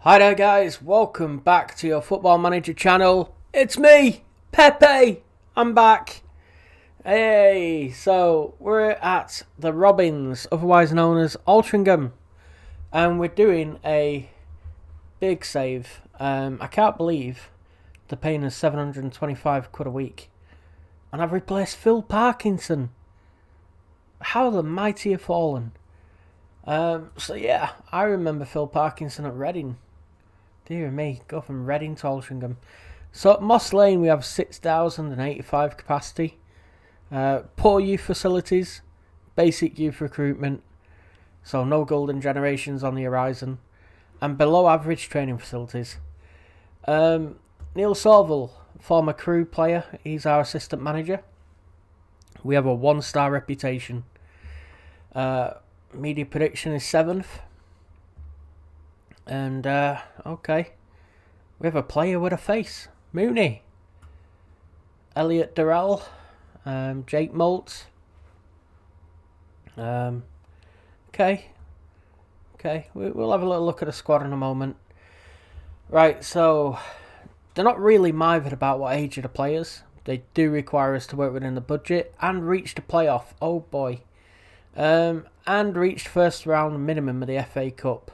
Hi there guys, welcome back to your Football Manager channel. It's me, Pepe, I'm back. Hey, so we're at the Robins, otherwise known as Altrincham. And we're doing a big save. I can't believe they're paying us £725 a week. And I've replaced Phil Parkinson. How the mighty have fallen. So yeah, I remember Phil Parkinson at Reading. Dear me, go from Reading to Altrincham. So at Moss Lane we have 6,085 capacity. Poor youth facilities, basic youth recruitment, so no golden generations on the horizon, and below average training facilities. Neil Sorville, former Crew player, he's our assistant manager. We have a 1-star reputation. Media prediction is 7th. And, okay. We have a player with a face. Mooney. Elliot Durrell. Jake Molt. Okay. We'll have a little look at the squad in a moment. Right, so they're not really mithered about what age of the players. They do require us to work within the budget and reach the playoff. Oh boy. And reached first round minimum of the FA Cup.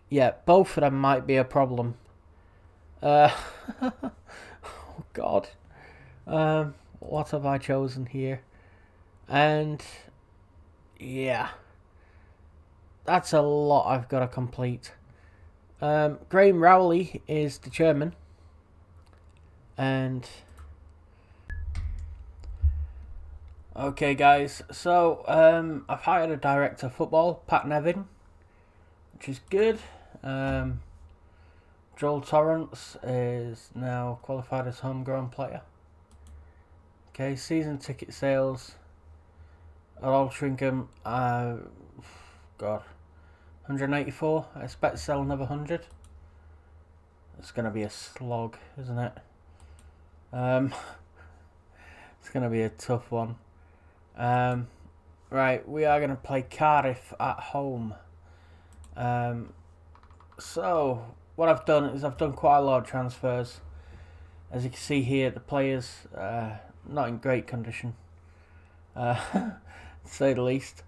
Yeah, both of them might be a problem. Oh God. What have I chosen here? And yeah, that's a lot I've got to complete. Graham Rowley is the chairman. And okay guys, so I've hired a director of football, Pat Nevin, which is good. Joel Torrance is now qualified as homegrown player. Okay, season ticket sales at Altrincham, God, 184. I expect to sell another 100. It's going to be a slog, isn't it? It's going to be a tough one. Right, we are going to play Cardiff at home. So what I've done is I've done quite a lot of transfers. As you can see here, the players not in great condition, to say the least.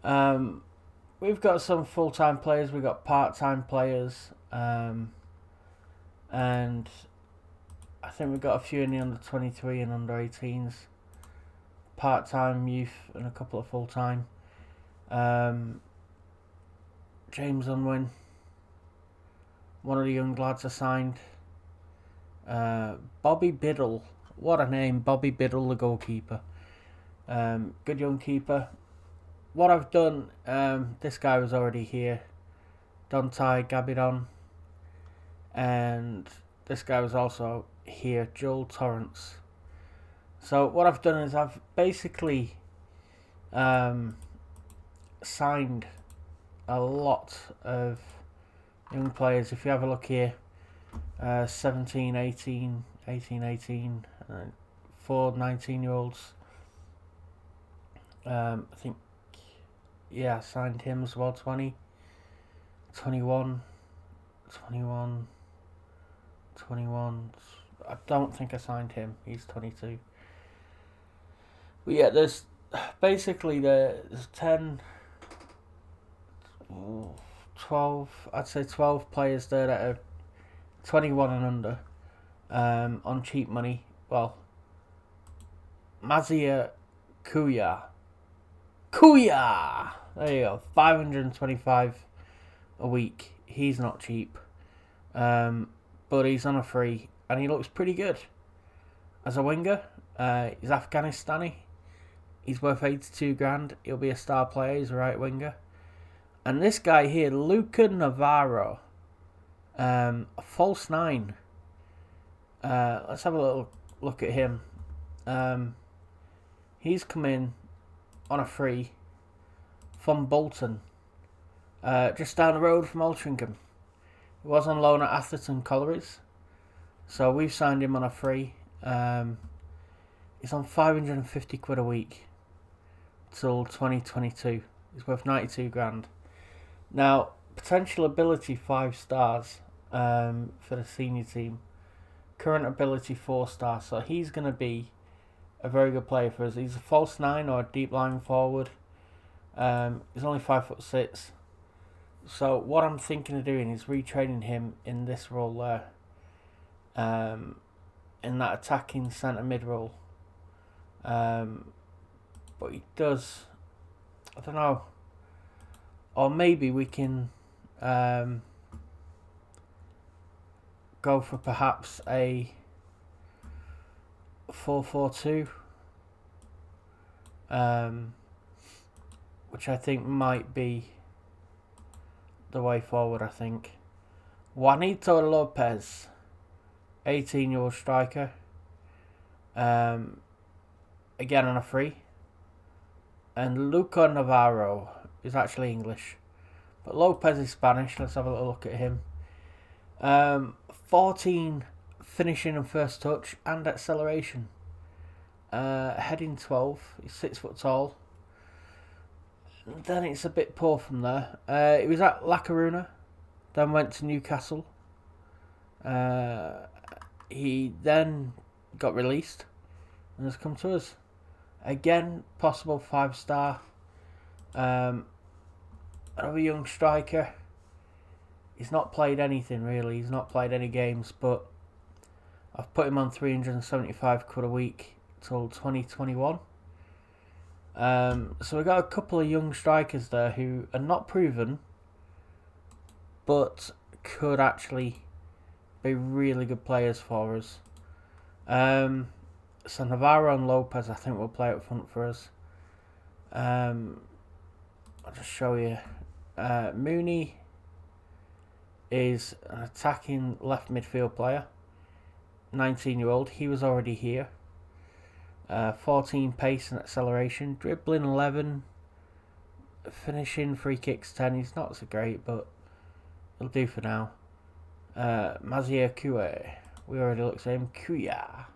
We've got some full-time players, we've got part-time players, and I think we've got a few in the under 23 and under 18s, part-time youth and a couple of full-time. James Unwin, one of the young lads assigned. Bobby Biddle, what a name, Bobby Biddle, the goalkeeper. Good young keeper. What I've done, this guy was already here, Dontai Gabidon, and this guy was also here, Joel Torrance. So what I've done is I've basically signed a lot of young players. If you have a look here, 17, 18, 18, 4 19-year-olds. I think, yeah, I signed him as well, 20, 21. I don't think I signed him, he's 22. But yeah, there's basically there's 10, 12, I'd say 12 players there that are 21 and under, on cheap money. Well, Mazia Kuya, there you go, 525 a week. He's not cheap, but he's on a free and he looks pretty good as a winger. He's Afghanistani, he's worth 82 grand. He'll be a star player, he's a right winger. And this guy here, Luca Navarro, a false 9. Let's have a little look at him. He's come in on a free from Bolton, just down the road from Altrincham. He was on loan at Atherton Collieries, so we've signed him on a free. He's on £550 a week till 2022. He's worth 92 grand. Now, Potential ability 5 stars for the senior team. Current ability 4 stars. So he's going to be a very good player for us. He's a false 9 or a deep lying forward. He's only 5'6". So what I'm thinking of doing is retraining him in this role there. In that attacking centre mid role. But he does, I don't know, or maybe we can go for perhaps a 4-4-2, which I think might be the way forward. I think Juanito Lopez, 18-year-old striker, again on a free, and Luca Navarro is actually English, but Lopez is Spanish. Let's have a little look at him. 14 finishing and first touch and acceleration. Heading 12. He's 6 foot tall. And then it's a bit poor from there. He was at La Coruna, then went to Newcastle. He then got released and has come to us. Again, possible 5-star. Another young striker. He's not played anything really. He's not played any games, but I've put him on £375 a week till 2021. So we've got a couple of young strikers there who are not proven, but could actually be really good players for us. So Navarro and Lopez, I think, will play up front for us. I'll just show you. Mooney is an attacking left midfield player. 19-year-old. He was already here. 14 pace and acceleration. Dribbling 11. Finishing free kicks 10. He's not so great, but it'll do for now. Mazier Koué. We already looked at him. Kuya.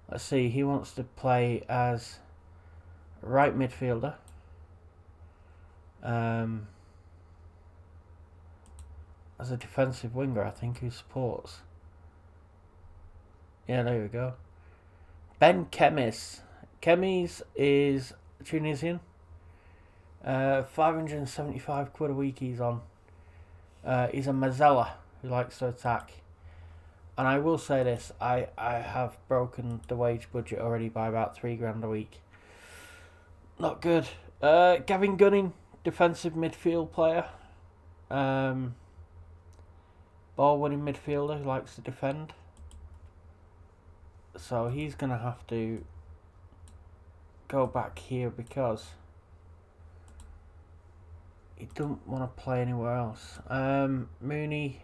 Let's see. He wants to play as right midfielder. As a defensive winger, I think, who supports. Yeah, there we go. Ben Kemis. Kemis is Tunisian. £575 a week he's on. He's a Mazzella who likes to attack. And I will say this, I have broken the wage budget already by about £3,000 a week. Not good. Gavin Gunning, defensive midfield player. Ball-winning midfielder who likes to defend. So he's going to have to go back here because he doesn't want to play anywhere else. Mooney.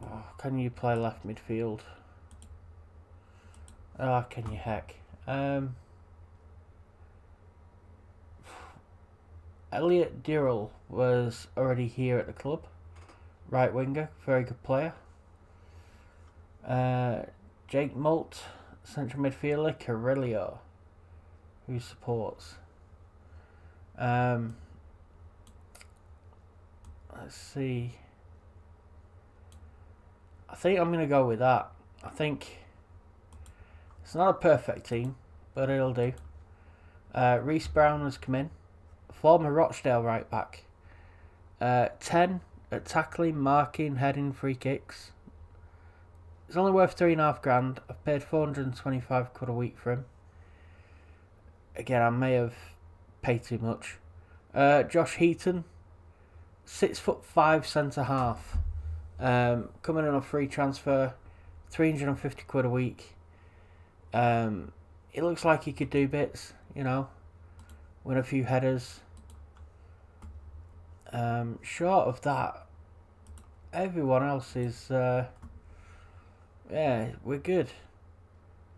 Oh, can you play left midfield? Oh, can you heck. Elliot Dirrell was already here at the club. Right winger, very good player. Jake Molt, central midfielder. Carrillo, who supports. Let's see. I think I'm going to go with that. I think it's not a perfect team, but it'll do. Reece Brown has come in. Former Rochdale right back. 10 at tackling, marking, heading, free kicks. It's only worth £3,500. I've paid £425 a week for him. Again, I may have paid too much. Josh Heaton, 6'5" centre half. Coming on a free transfer, £350 a week. It looks like he could do bits, you know, win a few headers. Short of that, everyone else is, yeah, we're good.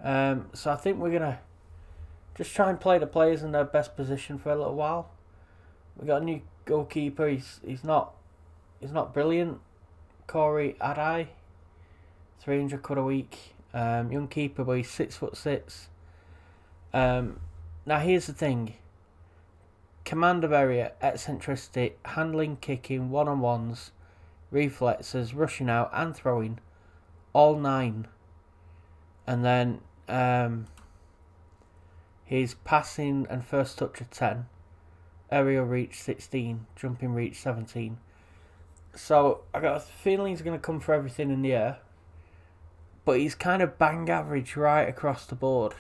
So I think we're gonna just try and play the players in their best position for a little while. We got a new goalkeeper. He's not brilliant. Corey Adai, £300 a week. Young keeper, but he's 6'6". Now here's the thing. command of area, eccentricity, handling, kicking, one-on-ones, reflexes, rushing out and throwing, all 9. And then his passing and first touch of 10, aerial reach 16, jumping reach 17. So I got a feeling he's going to come for everything in the air, but he's kind of bang average right across the board.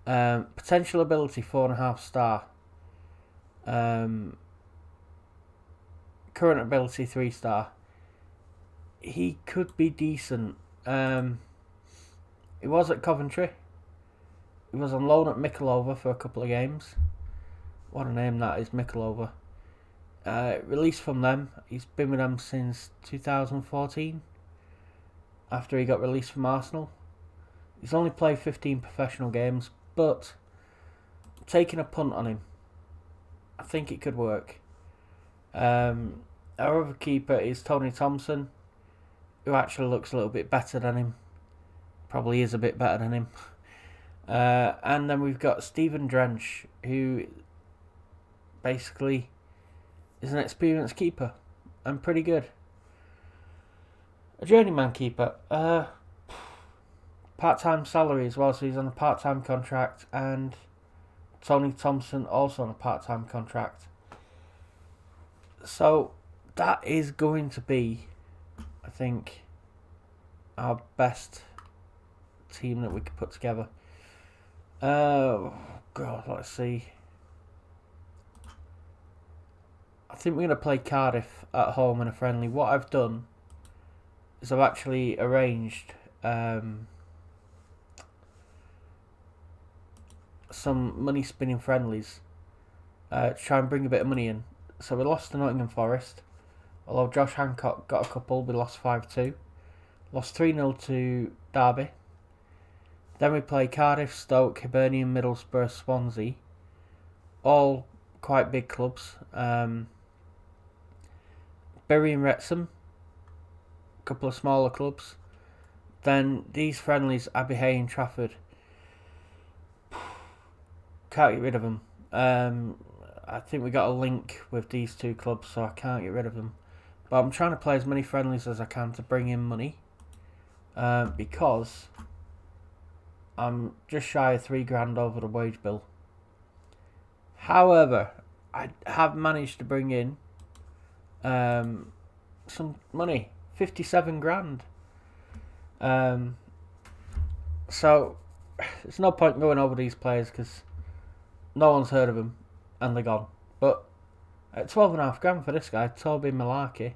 Potential ability 4.5 star. Current ability 3 star. He could be decent. He was at Coventry. He was on loan at Mickleover for a couple of games. What a name that is, Mickleover. Released from them. He's been with them since 2014. After he got released from Arsenal. He's only played 15 professional games, but taking a punt on him, I think it could work. Our other keeper is Tony Thompson, who actually looks a little bit better than him. Probably is a bit better than him. And then we've got Stephen Drench, who basically is an experienced keeper and pretty good. A journeyman keeper. Part-time salary as well, so he's on a part-time contract, and Tony Thompson also on a part-time contract. So that is going to be, I think, our best team that we could put together. God, let's see. I think we're going to play Cardiff at home in a friendly. What I've done is I've actually arranged some money spinning friendlies to try and bring a bit of money in. So we lost to Nottingham Forest, although Josh Hancock got a couple. We lost 5-2. Lost 3-0 to Derby. Then we play Cardiff, Stoke, Hibernian, Middlesbrough, Swansea. All quite big clubs. Bury and Wrexham, a couple of smaller clubs. Then these friendlies, Abbey Hay and Trafford. Can't get rid of them. I think we got a link with these two clubs, so I can't get rid of them. But I'm trying to play as many friendlies as I can to bring in money, because I'm just shy of £3,000 over the wage bill. However, I have managed to bring in some money, 57 grand. So there's no point going over these players because no one's heard of them and they're gone. But at 12.5 grand for this guy, Toby Malarkey,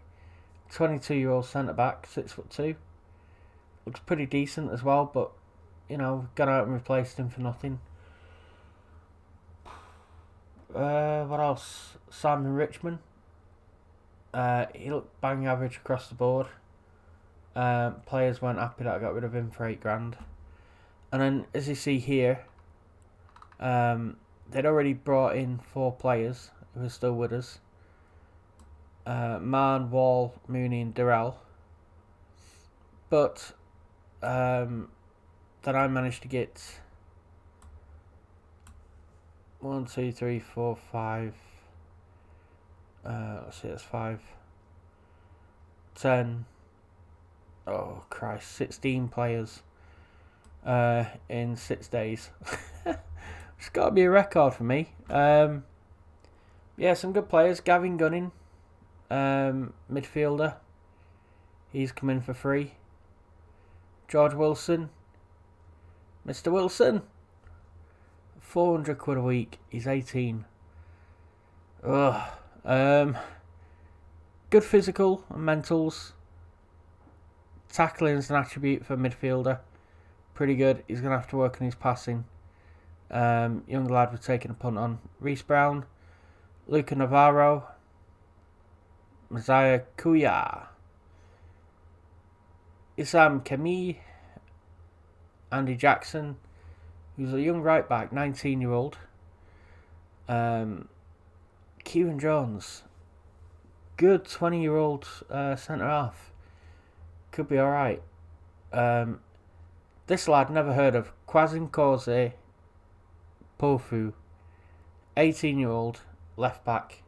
22-year-old centre back, 6'2", looks pretty decent as well. But you know, gone out and replaced him for nothing. What else? Simon Richmond. He looked bang average across the board. Players weren't happy that I got rid of him for 8 grand. And then, as you see here, they'd already brought in 4 players who are still with us. Mann, Wall, Mooney and Durrell. But then I managed to get 1, 2, 3, 4, 5. Let's see, that's 5. 10. Oh Christ, 16 players in 6 days. It's got to be a record for me. Yeah, some good players. Gavin Gunning, midfielder. He's come in for free. George Wilson. Mr. Wilson. 400 quid a week. He's 18. Ugh. Good physical and mentals. Tackling is an attribute for a midfielder. Pretty good. He's going to have to work on his passing. Young lad was taking a punt on. Reece Brown. Luca Navarro. Messiah Kuya. Issam Kemi. Andy Jackson, who's a young right back, 19-year-old. Kieran Jones, good 20-year-old centre half. Could be alright. This lad, never heard of. Kwazin Koze Pofu, 18-year-old left back.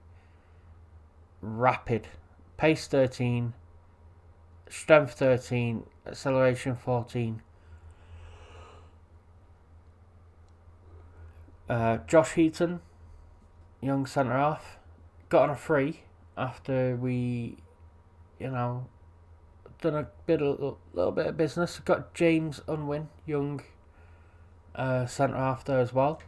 Rapid. Pace 13. Strength 13. Acceleration 14. Josh Heaton, young centre half, got on a free after we, done a little bit of business. Got James Unwin, young centre half there as well.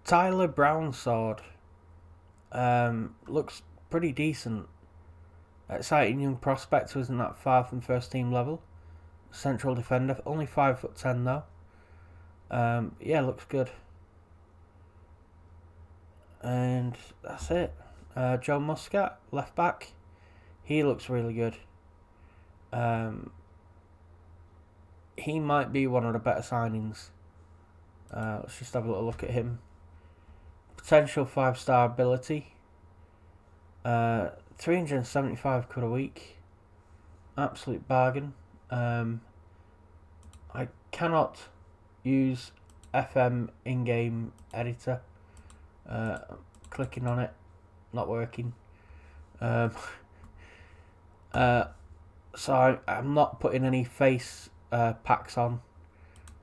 Tyler Brownsword looks pretty decent. Exciting young prospect, wasn't that far from first team level. Central defender, only 5'10" though. Yeah, looks good. And that's it. Joe Muscat, left back. He looks really good. He might be one of the better signings. Let's just have a little look at him. Potential 5-star ability. 375 quid a week. Absolute bargain. I cannot use FM in-game editor. Clicking on it, not working. So I'm not putting any face packs on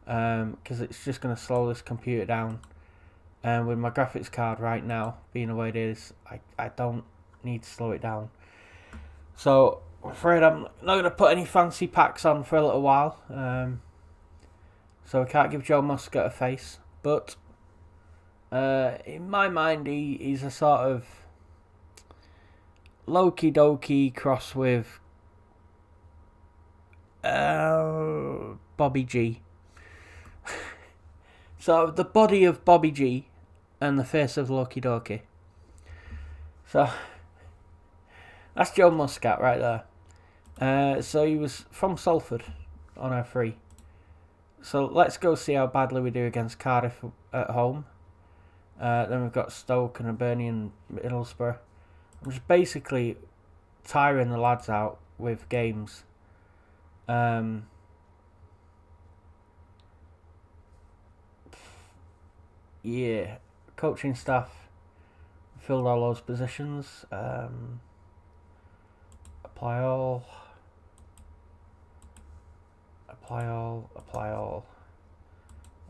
because it's just going to slow this computer down. And with my graphics card right now being the way it is, I don't need to slow it down. So I'm afraid I'm not going to put any fancy packs on for a little while. So we can't give Joe Muscat a face, but in my mind he's a sort of Loki Doki cross with Bobby G. So the body of Bobby G and the face of Loki Doki. So that's Joe Muscat right there. So he was from Salford on our free. So let's go see how badly we do against Cardiff at home. Then we've got Stoke and Hibernian and Middlesbrough. I'm just basically tiring the lads out with games. Yeah, coaching staff filled all those positions. Apply all,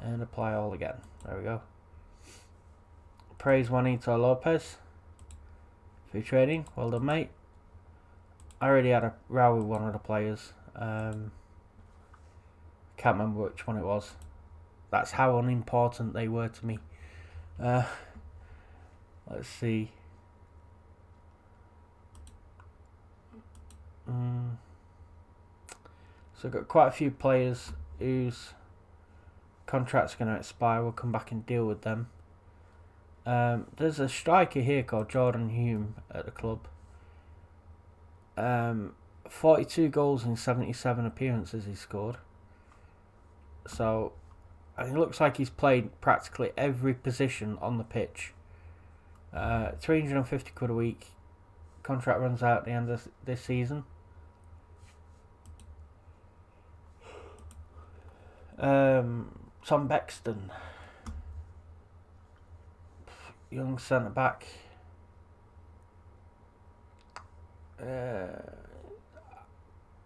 and apply all again. There we go. Praise Juanito Lopez for trading. Well done, mate. I already had a row with one of the players. Can't remember which one it was. That's how unimportant they were to me. Let's see. So I've got quite a few players whose contracts are going to expire. We'll come back and deal with them. There's a striker here called Jordan Hume at the club. 42 goals in 77 appearances he scored. So it looks like he's played practically every position on the pitch. 350 quid a week. Contract runs out at the end of this season. Tom Bexton, young centre back.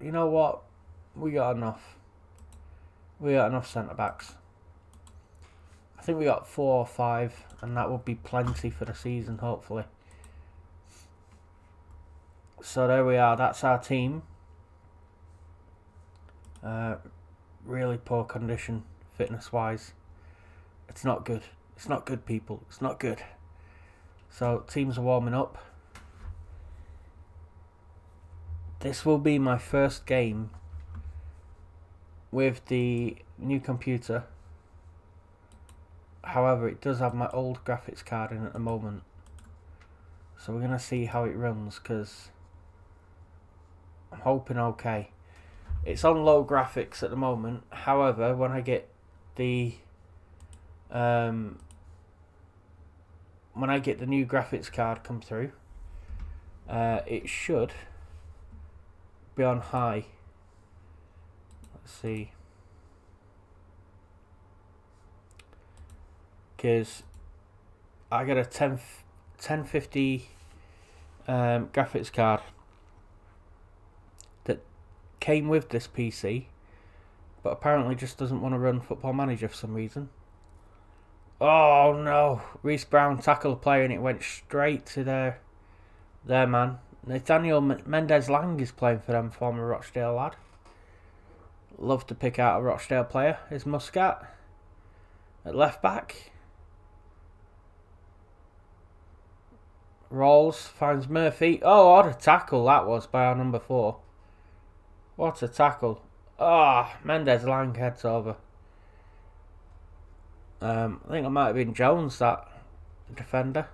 You know what? We got enough. We got enough centre backs. I think we got 4 or 5, and that would be plenty for the season, hopefully. So there we are. That's our team. Really poor condition, fitness-wise. It's not good. It's not good, people. It's not good. So teams are warming up. This will be my first game with the new computer. However, it does have my old graphics card in at the moment. So we're going to see how it runs, because I'm hoping okay. It's on low graphics at the moment. However, when I get the new graphics card come through, it should be on high. Let's see. because I got a 1050 graphics card that came with this PC, but apparently just doesn't want to run Football Manager for some reason. Oh no! Reece Brown tackled a player and it went straight to their man. Nathaniel Mendez-Lang is playing for them, former Rochdale lad. Love to pick out a Rochdale player. Is Muscat at left back. Rolls finds Murphy. Oh, what a tackle that was by our number 4. What a tackle. Ah, Mendez-Lang heads over. I think it might have been Jones, that defender.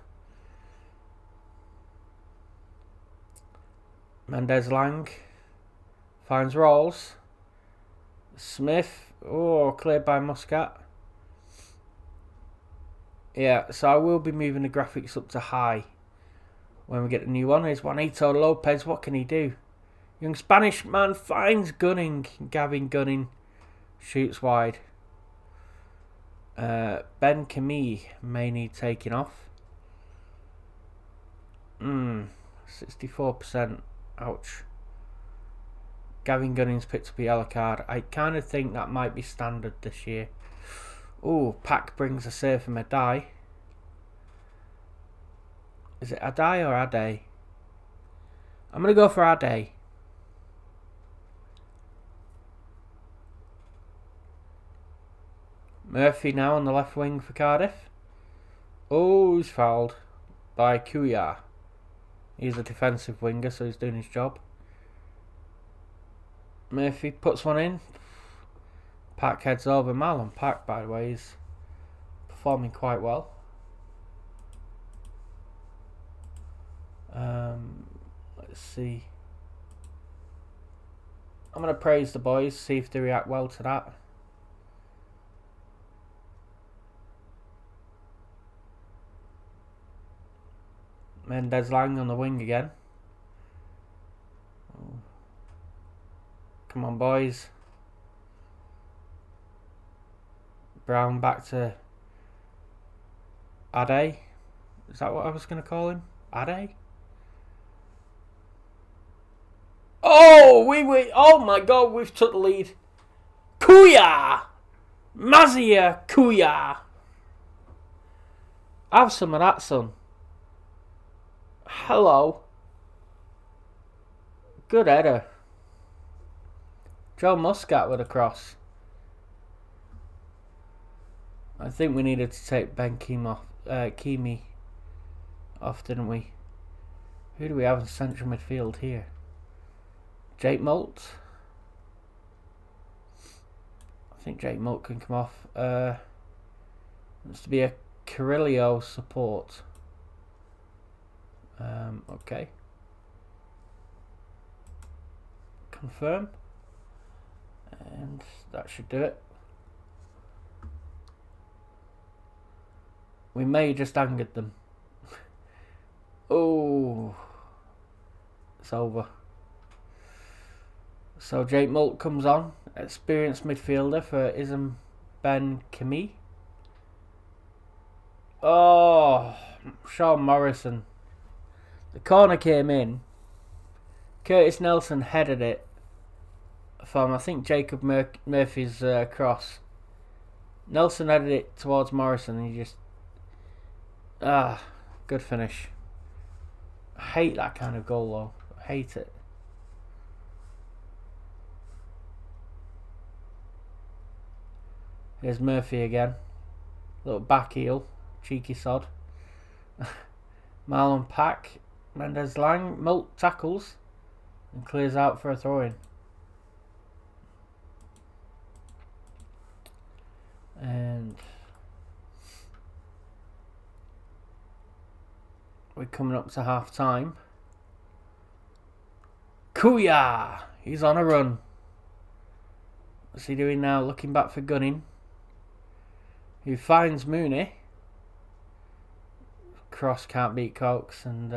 Mendez-Lang finds Rolls. Smith. Oh, cleared by Muscat. Yeah, so I will be moving the graphics up to high when we get a new one. Here's Juanito Lopez. What can he do? Young Spanish man finds Gunning. Gavin Gunning shoots wide. Ben Camille may need taking off. 64%. Ouch. Gavin Gunning's picked up a yellow card. I kind of think that might be standard this year. Ooh, Pack brings a save from Adai. Is it Adai or Ade? I'm going to go for Ade. Murphy now on the left wing for Cardiff. Oh, he's fouled by Kuya. He's a defensive winger, so he's doing his job. Murphy puts one in. Pack heads over. Marlon Pack, by the way, is performing quite well. Let's see. I'm going to praise the boys, see if they react well to that. Mendez-Lang on the wing again. Come on, boys. Brown back to Ade. Is that what I was going to call him? Ade? Oh, oh my God, we've took the lead. Kuya! Mazia Kuya! Have some of that, son. Hello. Good header. Joe Muscat with a cross. I think we needed to take Ben Keamy off, didn't we? Who do we have in central midfield here? Jake Molt. I think Jake Molt can come off. Needs to be a Carrillo support. Okay. Confirm. And that should do it. We may have just angered them. Oh, it's over. So Jake Molt comes on, experienced midfielder for Isam Ben Camille. Oh, Sean Morrison. The corner came in. Curtis Nelson headed it from, I think, Jacob Murphy's cross. Nelson headed it towards Morrison and he just... good finish. I hate that kind of goal though. I hate it. Here's Murphy again. Little back heel. Cheeky sod. Marlon Pack. Mendez-Lang. Molt tackles. And clears out for a throw-in. And... we're coming up to half time. Kuya! He's on a run. What's he doing now? Looking back for Gunning. Who finds Mooney. Cross can't beat Cokes. And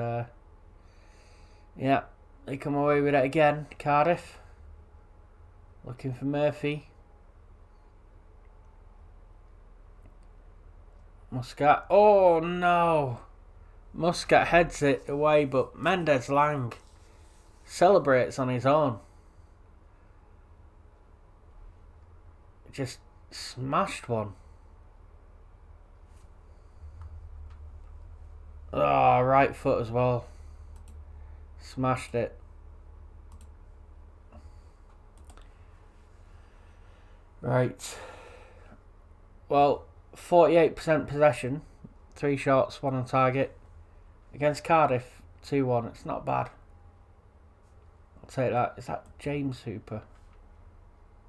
yeah, they come away with it again. Cardiff. Looking for Murphy. Muscat. Oh no! Muscat heads it away, but Mendez-Lang celebrates on his own. Just smashed one. Oh, right foot as well. Smashed it. Right. Well, 48% possession. 3 shots, 1 on target. Against Cardiff, 2-1. It's not bad. I'll take that. Is that James Hooper?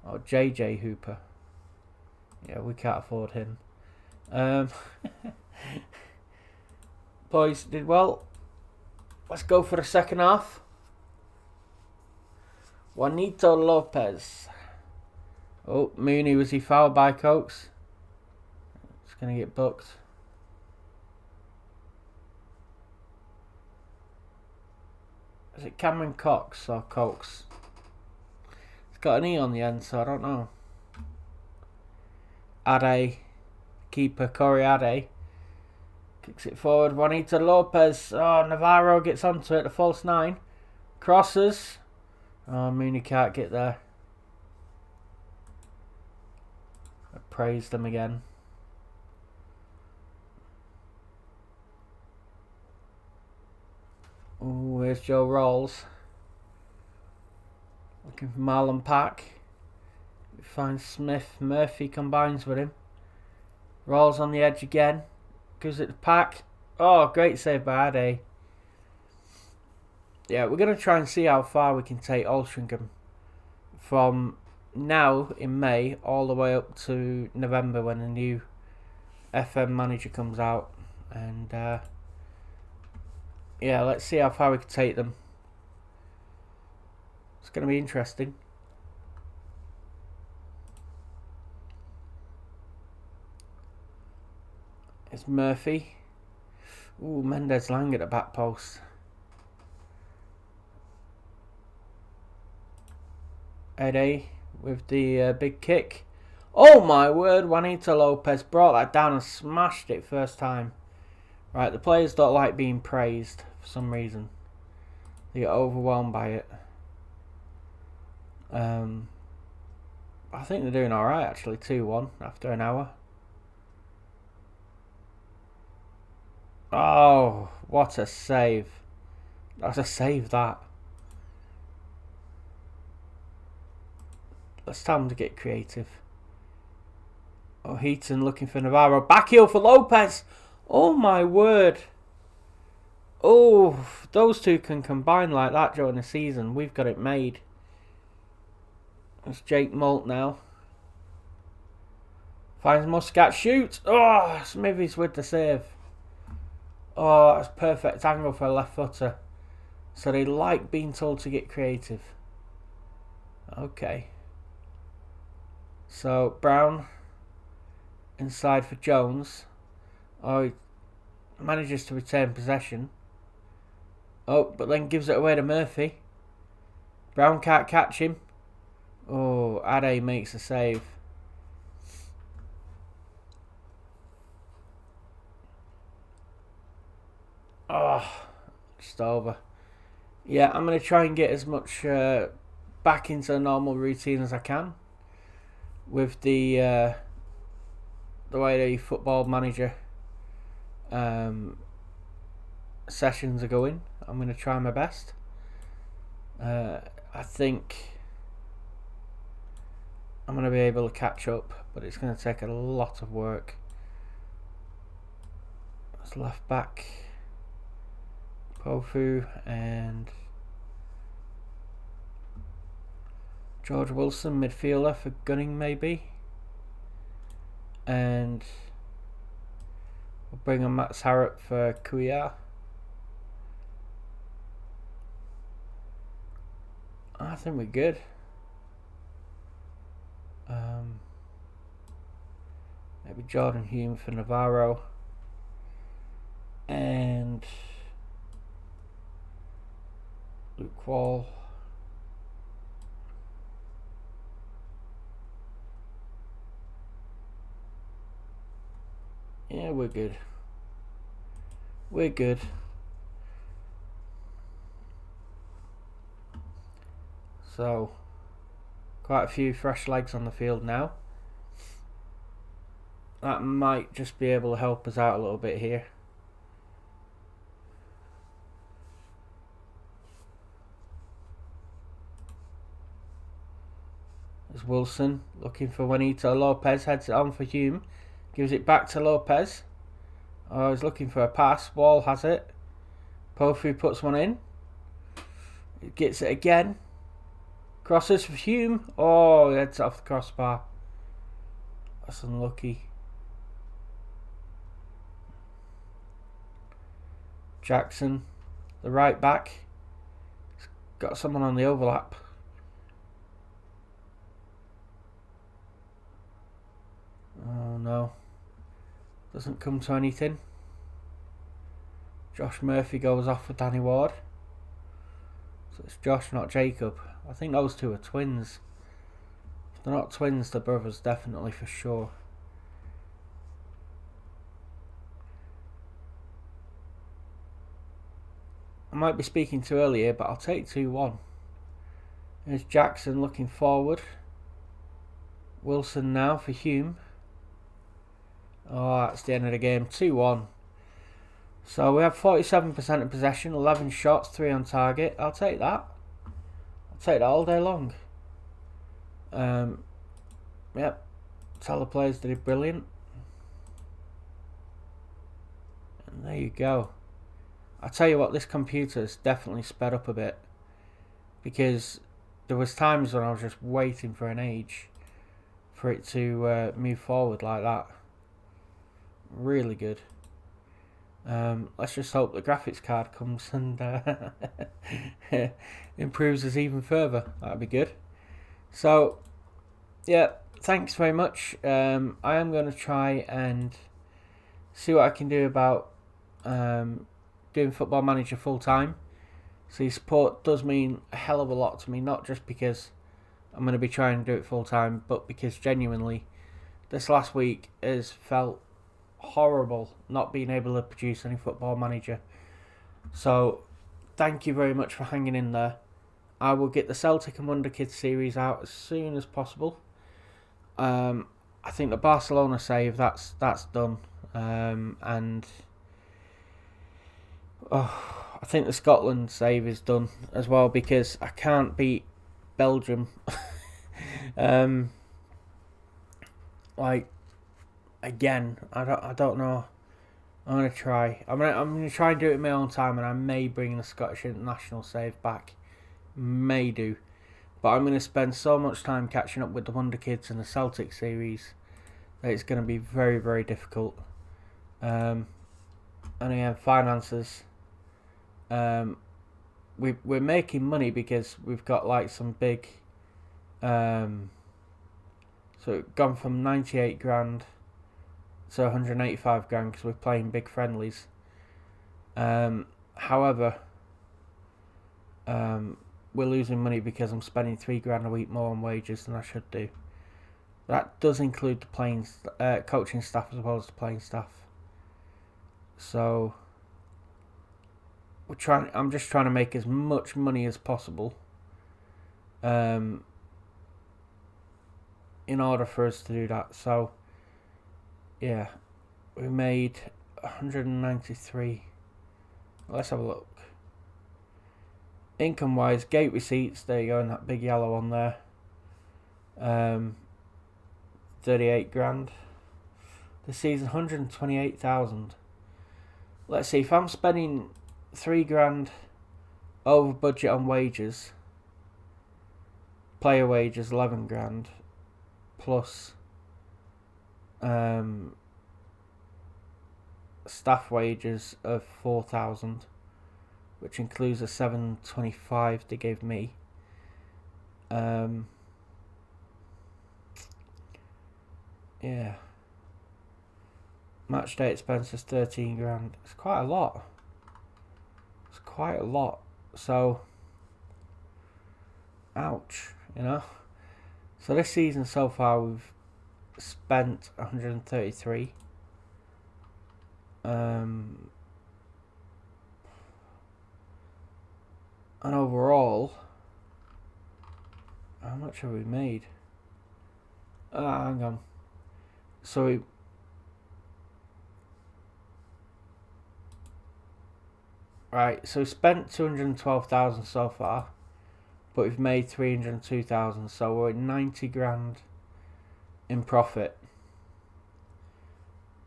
Or JJ Hooper? Yeah, we can't afford him. Boys did well. Let's go for the second half. Juanito Lopez. Oh, Mooney, was he fouled by Cokes? It's going to get booked. Is it Cameron Cox or Cokes? It's got an E on the end, so I don't know. Ade, keeper Corey Ade, kicks it forward. Juanito Lopez. Oh, Navarro gets onto it. The false 9. Crosses. Oh, Mooney can't get there. I praised him again. Oh, here's Joe Rawls. Looking for Marlon Pack. Finds Smith. Murphy combines with him. Rawls on the edge again. Gives it to Pack. Oh, great save by Ade. Yeah, we're going to try and see how far we can take Altrincham from now in May all the way up to November when the new FM manager comes out. And yeah, let's see how far we can take them. It's going to be interesting. It's Murphy. Ooh, Mendez-Lang at the back post. Ade with the big kick. Oh my word, Juanito Lopez brought that down and smashed it first time. Right, the players don't like being praised for some reason. They get overwhelmed by it. I think they're doing alright actually, 2-1 after an hour. Oh, what a save. That's a save, that. Let's tell them to get creative. Oh, Heaton looking for Navarro. Back heel for Lopez. Oh, my word. Oh, those two can combine like that during the season. We've got it made. It's Jake Molt now. Finds Muscat. Shoots. Oh, Smithies with the save. Oh, that's perfect angle for a left footer. So they like being told to get creative. Okay. So Brown inside for Jones. Oh, he manages to retain possession. Oh, but then gives it away to Murphy. Brown can't catch him. Oh, Ade makes a save. Oh, just over. Yeah, I'm going to try and get as much back into a normal routine as I can with the way the football manager sessions are going. I'm going to try my best. I think I'm going to be able to catch up, but it's going to take a lot of work. That's left back. Pofu and George Wilson, midfielder for Gunning maybe. And we'll bring on Max Harrop for Kuya. I think we're good. Maybe Jordan Hume for Navarro. And Luke Wall. Yeah, we're good. We're good. So, quite a few fresh legs on the field now. That might just be able to help us out a little bit here. There's Wilson looking for Juanito. Lopez heads it on for Hume. Gives it back to Lopez. Oh, he's looking for a pass. Wall has it. Pofu puts one in. He gets it again. Crosses for Hume. Oh, he heads off the crossbar. That's unlucky. Jackson, the right back. He's got someone on the overlap. Oh no. Doesn't come to anything. Josh Murphy goes off for Danny Ward. So it's Josh, not Jacob. I think those two are twins. If they're not twins, they're brothers, definitely, for sure. I might be speaking too early here, but I'll take 2-1. There's Jackson looking forward. Wilson now for Hume. Oh, that's the end of the game. 2-1. So we have 47% of possession, 11 shots, 3 on target. I'll take that. I'll take that all day long. Yep. Tell the players they did brilliant. And there you go. I tell you what, this computer's definitely sped up a bit, because there was times when I was just waiting for an age for it to move forward like that. Really good. Let's just hope the graphics card comes and improves us even further. That'd be good. So, yeah, thanks very much. I am going to try and see what I can do about doing Football Manager full time. So your support does mean a hell of a lot to me, not just because I'm going to be trying to do it full time, but because genuinely this last week has felt horrible not being able to produce any Football Manager. So thank you very much for hanging in there. I will get the Celtic and Wonder Kids series out as soon as possible. I think the Barcelona save, that's done, and I think the Scotland save is done as well, because I can't beat Belgium. Like, again, I don't know. I'm gonna try. I'm gonna try and do it in my own time, and I may bring the Scottish international save back. May do, but I'm gonna spend so much time catching up with the Wonder Kids and the Celtic series that it's gonna be very, very difficult. And again, finances. We're making money because we've got like some big. So it gone from 98 grand to 185 grand because we're playing big friendlies. However, we're losing money because I'm spending 3 grand a week more on wages than I should do. That does include the playing, coaching staff as well as the playing staff. So I'm just trying to make as much money as possible, in order for us to do that. So yeah, we made 193. Let's have a look. Income wise, gate receipts, there you go, and that big yellow on there. 38 grand. This season, 128,000. Let's see, if I'm spending 3 grand over budget on wages, player wages 11 grand, plus staff wages of 4,000, which includes a 725 they gave me. Yeah. Match day expenses 13 grand. It's quite a lot. It's quite a lot. So, ouch, you know. So this season so far we've spent 133. And overall, how much have we made? Hang on. So we spent 212,000 so far, but we've made 302,000, so we're at 90 grand in profit.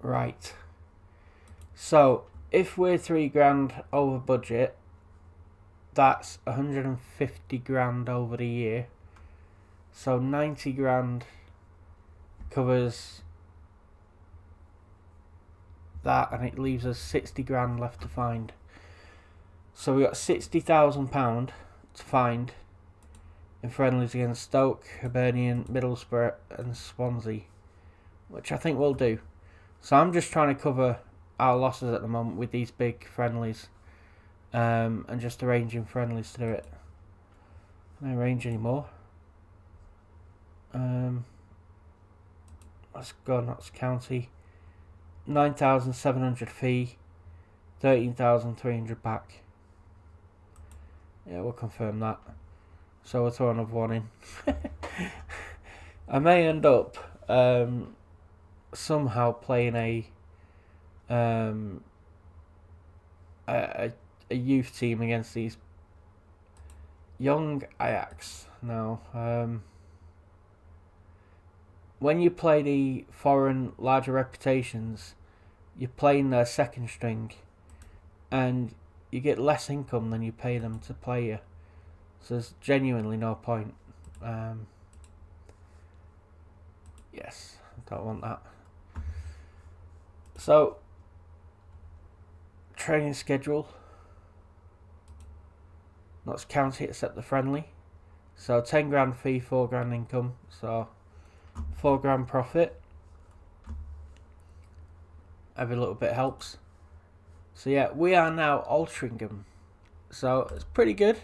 Right. So if we're 3 grand over budget, that's 150 grand over the year. So 90 grand covers that, and it leaves us 60 grand left to find. So we got £60,000 to find in friendlies against Stoke, Hibernian, Middlesbrough and Swansea, which I think we'll do. So I'm just trying to cover our losses at the moment with these big friendlies, and just arranging friendlies to do it. Can I arrange any more? Let's go Notts County. 9,700 fee, 13,300 back. Yeah, we'll confirm that. So we'll throw another one in. I may end up somehow playing a youth team against these young Ajax. Now, when you play the foreign larger reputations, you're playing their second string, and you get less income than you pay them to play you. So there's genuinely no point. Yes, I don't want that. So, training schedule. Notts County except the friendly. So 10 grand fee, 4 grand income. So 4 grand profit. Every little bit helps. So yeah, we are now Altrincham. So it's pretty good.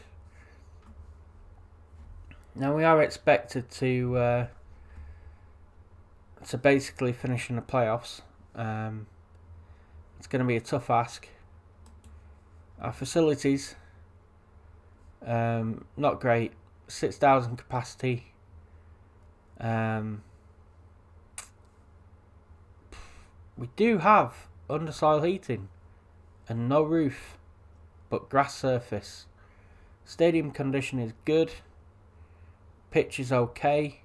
Now we are expected to basically finish in the playoffs. It's going to be a tough ask. Our facilities, not great. 6,000 capacity. We do have undersoil heating and no roof, but grass surface. Stadium condition is good. Pitch is okay.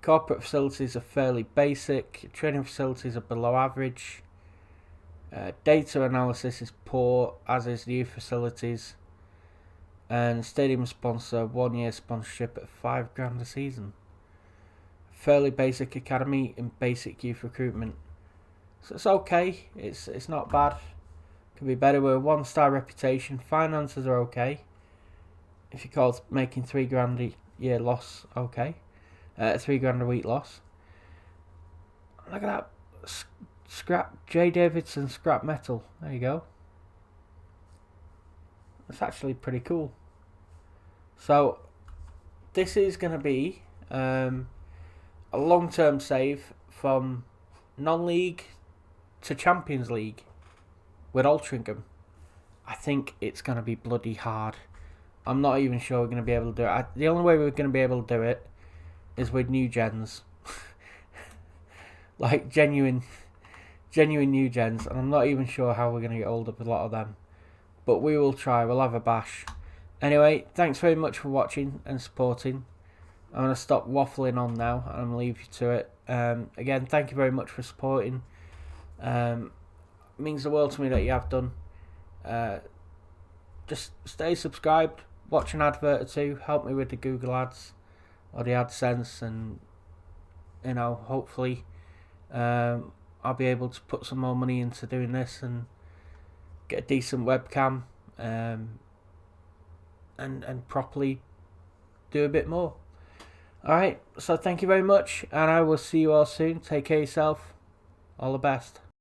Corporate facilities are fairly basic. Training facilities are below average. Data analysis is poor, as is youth facilities. And stadium sponsor, 1 year sponsorship at 5 grand a season. Fairly basic academy and basic youth recruitment. So it's okay. It's not bad. Could be better. We're a 1-star reputation. Finances are okay. If you call making 3 grand a year loss, okay. 3 grand a week loss. Look at that. Scrap J. Davidson scrap metal. There you go. That's actually pretty cool. So this is going to be a long-term save from non-league to Champions League with Altrincham. I think it's going to be bloody hard. I'm not even sure we're going to be able to do it. The only way we're going to be able to do it is with new gens. Like genuine new gens. And I'm not even sure how we're going to get hold of a lot of them. But we will try. We'll have a bash. Anyway, thanks very much for watching and supporting. I'm going to stop waffling on now and I'm going to leave you to it. Again, thank you very much for supporting. It means the world to me that you have done. Just stay subscribed. Watch an advert or two. Help me with the Google ads or the AdSense, and hopefully I'll be able to put some more money into doing this and get a decent webcam, and properly do a bit more. Alright, so thank you very much, and I will see you all soon. Take care of yourself. All the best.